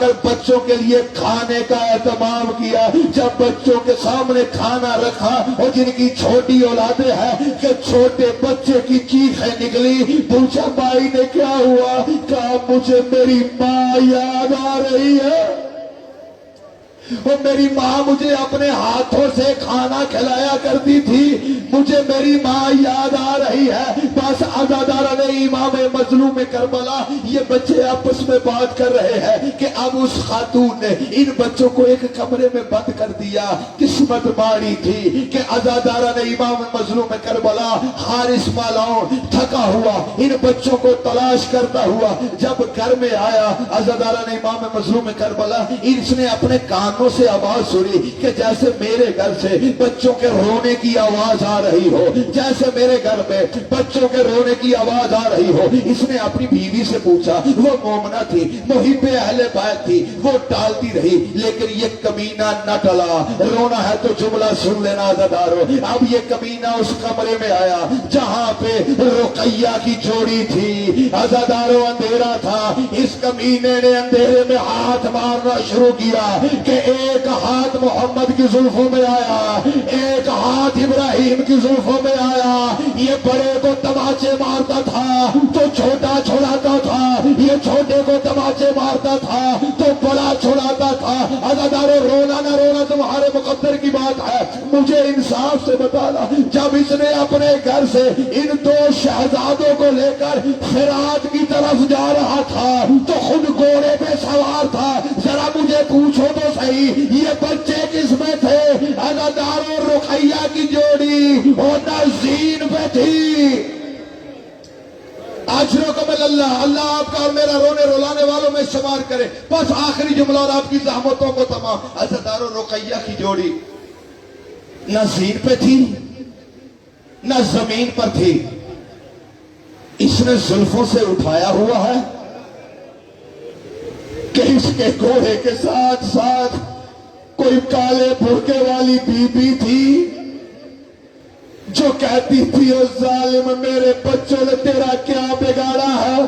کر بچوں کے لیے کھانے کا اہتمام کیا۔ جب بچوں کے سامنے کھانا رکھا اور جن کی چھوٹی اولادیں ہیں کہ چھوٹے بچے کی چیخیں نکلی، پوچھا مائی نے کیا ہوا؟ کہا مجھے میری ماں یاد آ رہی ہے، اور میری ماں مجھے اپنے ہاتھوں سے کھانا کھلایا کرتی تھی، مجھے میری ماں یاد آ رہی ہے۔ بس عزادارہ نے امام مظلوم کربلا، یہ بچے آپس میں بات کر رہے ہیں کہ اب اس خاتون نے ان بچوں کو ایک کمرے میں بند کر دیا۔ قسمت ماری تھی کہ عزادارہ نے امام مظلوم کربلا حارث مالون تھکا ہوا ان بچوں کو تلاش کرتا ہوا جب گھر میں آیا، عزادارہ نے امام مظلوم کربلا اس نے اپنے کانوں سے آواز سنی کہ جیسے میرے گھر سے بچوں کے رونے کی آواز آ رہی ہو، جیسے میرے گھر میں بچوں کے رونے کی آواز آ رہی ہو۔ اس نے اپنی بیوی سے پوچھا، وہ مومنہ تھی، محب اہل بیت تھی، وہ ٹالتی رہی، لیکن یہ کمینہ نہ ٹلا۔ رونا ہے تو جملہ سن لینا عزادارو، اب یہ کمینہ اس کمرے میں آیا جہاں پہ رقیہ کی جوڑی تھی۔ عزادارو اندھیرا تھا، اس کمینے نے اندھیرے میں ہاتھ مارنا شروع کیا کہ ایک ہاتھ محمد کی زلفوں میں آیا، ایک ہاتھ ابراہیم کی زلفوں میں آیا۔ یہ بڑے کو تماچے مارتا تھا تو چھوٹا چھڑاتا تھا، یہ چھوٹے کو تماچے مارتا تھا تو بڑا چھڑاتا تھا۔ عزادارو رونا نہ رونا تمہارے مقدر کی بات ہے، مجھے انصاف سے بتانا، جب اس نے اپنے گھر سے ان دو شہزادوں کو لے کر فرات کی طرف جا رہا تھا تو خود گھوڑے پہ سوار تھا، ذرا مجھے پوچھو تو صحیح یہ بچے کس میں تھے؟ عزادارو رقیہ کی جوڑی اور نازین پہ تھی۔ اجرکم اللہ، اللہ آپ کا اور میرا رونے رلانے والوں میں شمار کرے۔ بس آخری جملہ اور آپ کی زحمتوں کو تمام۔ عزادارو رقیہ کی جوڑی نہ زین پہ تھی نہ زمین پر تھی، اس نے زلفوں سے اٹھایا ہوا ہے کہ اس کے گھوڑے کے ساتھ ساتھ کوئی کالے برقعے والی بی بی تھی جو کہتی تھی او ظالم میرے بچوں نے تیرا کیا بگاڑا ہے،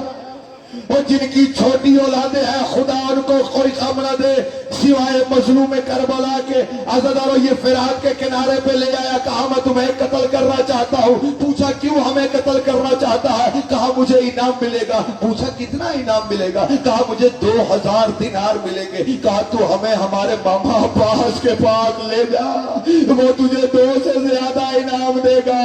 اور جن کی چھوٹی اولادیں ہیں خدا ان کو کوئی غم نہ دے سوائے مظلوم کربلا کے۔ عزادارو یہ فرات کے کنارے پہ لے آیا، کہا میں تمہیں قتل کرنا چاہتا ہوں۔ پوچھا کیوں ہمیں قتل کرنا چاہتا ہے؟ کہا مجھے انعام ملے گا۔ پوچھا کتنا انعام ملے گا؟ کہا مجھے 2000 دینار ملیں گے۔ کہا تو ہمیں ہمارے ماما عباس کے پاس لے جا، وہ تجھے 2 سے زیادہ انعام دے گا۔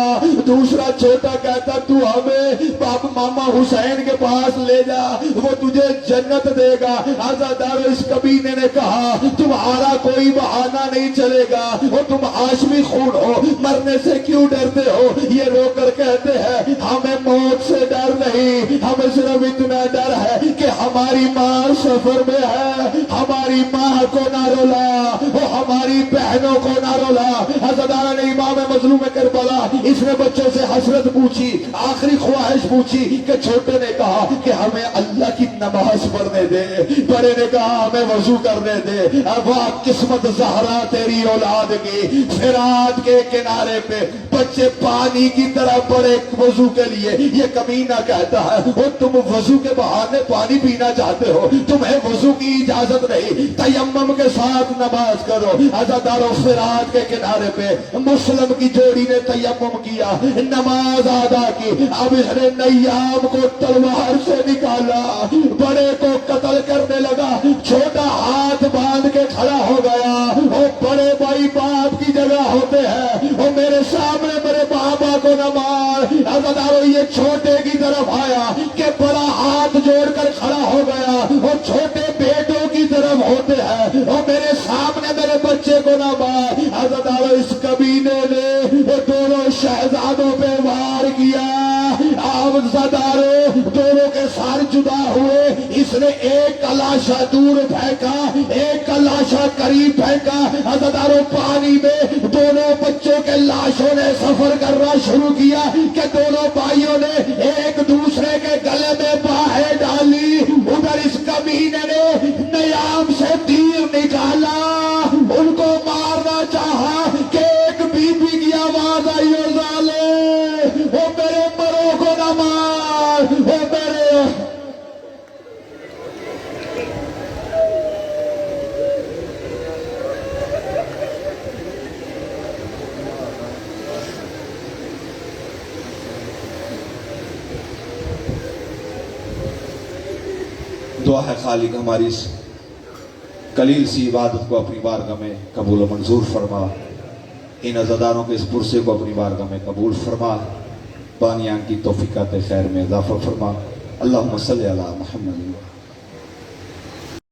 دوسرا چھوٹا کہتا تو ہمیں باپ ماما حسین کے پاس لے جا، وہ تجھے جنت دے گا۔ عزادارو اس کمینے نے کہا تمہارا کوئی بہانہ نہیں چلے گا، وہ تم ہاشمی خون ہو، مرنے سے کیوں ڈرتے ہو؟ یہ رو کر کہتے ہیں ہمیں موت سے ڈر نہیں، ہمیں صرف اتنا ڈر ہے کہ ہماری ماں سفر میں ہے، ہماری ماں کو نہ رولا، وہ ہماری بہنوں کو نہ رولا۔ عزادارہ نے امام مظلوم کربلا اس نے بچوں سے حسرت پوچھی، آخری خواہش پوچھی کہ چھوٹے نے کہا کہ ہمیں اللہ کی نماز پڑھنے دے، بڑے نے کہا ہمیں وضو کرنے دے۔ اب قسمت زہرا تیری اولاد کی، فرات کے کنارے پہ بچے پانی کی طرح بڑے وضو کے لیے، یہ کمینہ کہتا ہے وہ تم وضو کے بہانے پانی پینا چاہتے ہو، تمہیں وضو کی اجازت نہیں، تیمم کے ساتھ نماز کرو۔ عزادارو فرات کے کنارے پہ مسلم کی جوڑی نے تیمم کیا، نماز ادا کی، اب اس نے نیام کو تلوار سے نکالا، بڑے کو قتل کرنے لگا، چھوٹا ہاتھ باندھ کے کھڑا ہو گیا۔ وہ بڑے بھائی باپ کی جگہ ہوتے ہیں، وہ میرے سامنے میرے بابا کو نہ مار۔ عزادارو یہ چھوٹے کی طرف آیا کہ بڑا ہاتھ جوڑ کر کھڑا ہو گیا، اور چھوٹے بیٹوں کی طرف ہوتے ہیں، اور میرے سامنے میرے بچے کو نہ مار۔ عزادارو اس کمینے نے دونوں شہزادوں پہ وار کیا، عزادارو دونوں کے سر جدا ہوئے، اس نے ایک کلاشا دور پھینکا، ایک کلاشا قریب پھینکا۔ عزادارو پانی میں دونوں بچوں کے لاشوں نے سفر کرنا شروع کیا کہ دونوں بھائیوں نے ایک دوسرے کے گلے میں باہیں ڈالی۔ ادھر اس کمینے نے نیام سے تیر نکالا، ان کو مارنا چاہا کہ ایک بی بی کی آواز آئی او ظالم، او میرے مروں کو نہ مار، او میرے دعا ہے خالق ہماری اس قلیل سی عبادت کو اپنی بارگاہ میں قبول و منظور فرما، ان عزاداروں کے اس پرسے کو اپنی بارگاہ میں قبول فرما، بانیان کی توفیقات خیر میں اضافہ فرما۔ اللہم صلی علی محمد